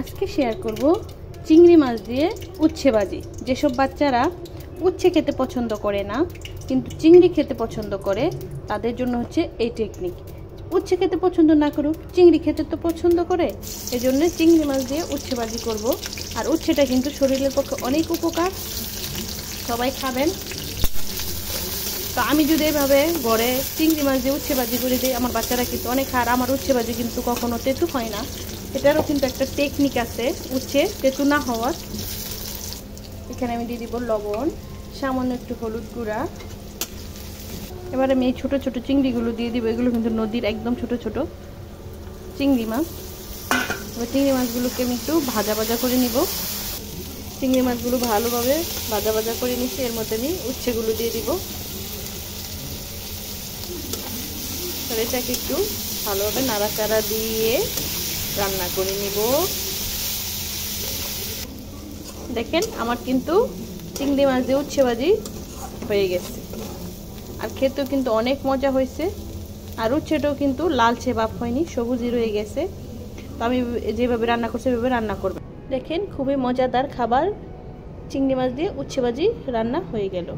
আজকে শেয়ার করব চিংড়ি মাছ দিয়ে উচ্ছে ভাজি। যেসব বাচ্চারা উচ্ছে খেতে পছন্দ করে না কিন্তু চিংড়ি খেতে পছন্দ করে তাদের জন্য হচ্ছে এই টেকনিক। উচ্ছে খেতে পছন্দ না করুক, চিংড়ি খেতে তো পছন্দ করে, এজন্য চিংড়ি মাছ দিয়ে উচ্ছে ভাজি করব। আর উচ্ছেটা কিন্তু শরীরের পক্ষে অনেক উপকার, সবাই খাবেন। তো আমি যদি এইভাবে ঘরে চিংড়ি মাছ দিয়ে উচ্ছে ভাজি করে দিই, আমার বাচ্চারা কিন্তু অনেক খায়। আর আমার উচ্ছে ভাজি কিন্তু কখনো তেঁতু হয় না, এটারও কিন্তু একটা টেকনিক আছে উচ্ছে তেঁতু না হওয়ার। এখানে আমি দিয়ে দিব লবণ, সামান্য একটু হলুদ গুঁড়া। এবার আমি এই ছোটো ছোটো চিংড়িগুলো দিয়ে দিব। এগুলো কিন্তু নদীর একদম ছোট ছোট চিংড়ি মাছ। এবার চিংড়ি মাছগুলোকে আমি একটু ভাজা ভাজা করে নিব। চিংড়ি মাছগুলো ভালোভাবে ভাজা ভাজা করে নিচ্ছি। এর মধ্যে আমি উচ্ছেগুলো দিয়ে দিব। এটাকে একটু ভালোভাবে নাড়াচাড়া দিয়ে রান্না করে নিব। দেখেন আমার কিন্তু চিংড়ি মাছ দিয়ে উচ্ছে ভাজি হয়ে গেছে, আর খেতেও কিন্তু অনেক মজা হয়েছে। আর উচ্ছেটাও কিন্তু লালচে ভাব হয়নি, সবুজই রয়ে গেছে। তো আমি যেভাবে রান্না করছি সেভাবে রান্না করব। দেখেন খুবই মজাদার খাবার চিংড়ি মাছ দিয়ে উচ্ছে ভাজি রান্না হয়ে গেল।